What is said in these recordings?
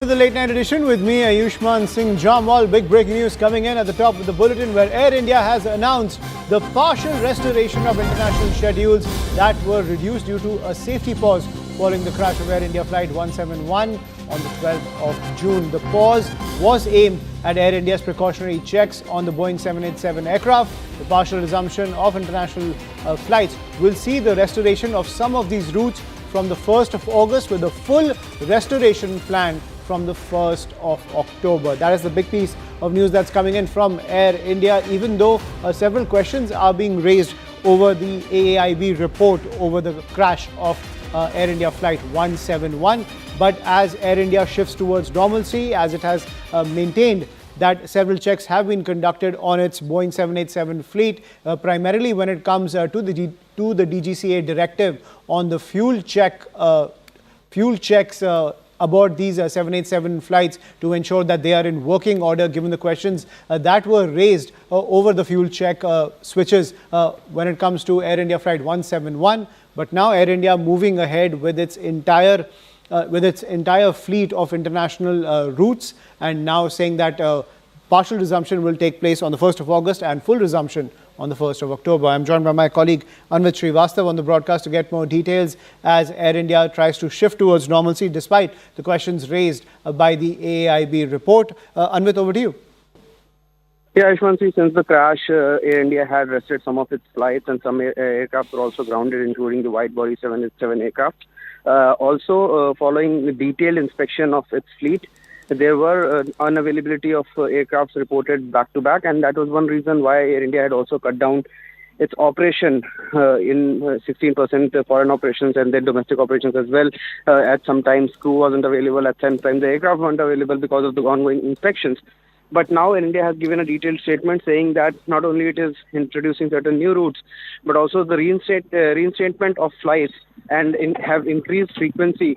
the Late Night Edition with me, Ayushman Singh Jamwal. Big breaking news coming in at the top of the bulletin, where Air India has announced the partial restoration of international schedules that were reduced due to a safety pause following the crash of Air India Flight 171 on the 12th of June. The pause was aimed at Air India's precautionary checks on the Boeing 787 aircraft. The partial resumption of international flights will see the restoration of some of these routes from the 1st of August, with a full restoration plan from the 1st of October. That is the big piece of news that's coming in from Air India, even though several questions are being raised over the AAIB report over the crash of Air India Flight 171. But as Air India shifts towards normalcy, as it has maintained that several checks have been conducted on its Boeing 787 fleet, primarily when it comes to the DGCA directive on the fuel checks aboard these 787 flights to ensure that they are in working order, given the questions that were raised over the fuel check switches when it comes to Air India Flight 171. But now Air India moving ahead with its entire fleet of international routes, and now saying that partial resumption will take place on the 1st of August and full resumption on the 1st of October. I'm joined by my colleague Ahmed Srivastav on the broadcast to get more details as Air India tries to shift towards normalcy despite the questions raised by the AAIB report. Anvit, over to you. Yeah, Ashwansi, since the crash, Air India had rested some of its flights, and some aircraft were also grounded, including the wide-body 787 aircraft. Following the detailed inspection of its fleet, there were unavailability of aircrafts reported back-to-back, and that was one reason why Air India had also cut down its operation in 16% foreign operations and then domestic operations as well. At some times, crew wasn't available. At some times, the aircraft weren't available because of the ongoing inspections. But now Air India has given a detailed statement saying that not only it is introducing certain new routes, but also the reinstatement of flights and have increased frequency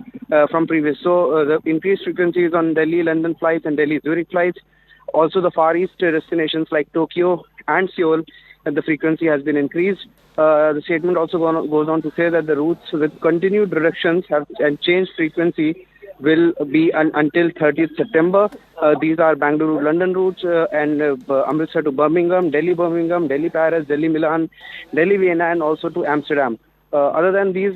from previous. So the increased frequency is on Delhi-London flights and Delhi-Zurich flights. Also the Far East destinations like Tokyo and Seoul, the frequency has been increased. The statement also goes on to say that the routes with continued reductions and changed frequency will be until 30th September. These are Bangalore-London routes and Amritsar to Birmingham, Delhi-Birmingham, Delhi-Paris, Delhi-Milan, Delhi-Vienna, and also to Amsterdam. Other than these,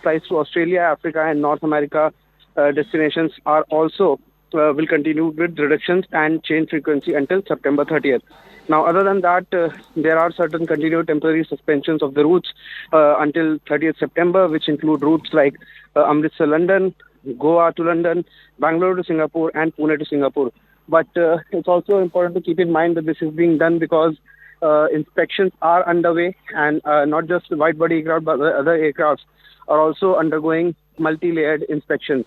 flights to Australia, Africa, and North America destinations are also will continue with reductions and change frequency until September 30th. Now, other than that, there are certain continued temporary suspensions of the routes until 30th September, which include routes like Amritsar-London, Goa to London, Bangalore to Singapore, and Pune to Singapore. But it's also important to keep in mind that this is being done because inspections are underway, and not just the wide-body aircraft, but other aircrafts are also undergoing multi-layered inspections.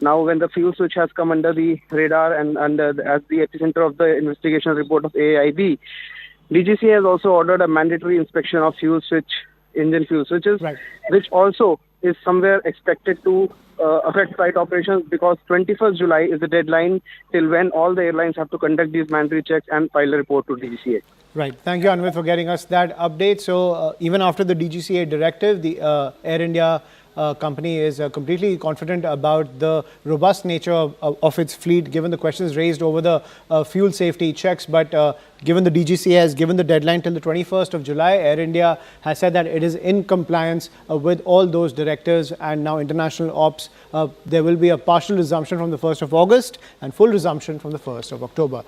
Now, when the fuel switch has come under the radar and as the epicenter of the investigation report of AAIB, DGCA has also ordered a mandatory inspection of engine fuel switches, right, which also is somewhere expected to affect flight operations, because 21st July is the deadline till when all the airlines have to conduct these mandatory checks and file a report to DGCA. Right. Thank you, Anvit, for getting us that update. So even after the DGCA directive, the Air India company is completely confident about the robust nature of its fleet, given the questions raised over the fuel safety checks. But given the DGCA has given the deadline till the 21st of July, Air India has said that it is in compliance with all those directives, and now international ops, there will be a partial resumption from the 1st of August and full resumption from the 1st of October.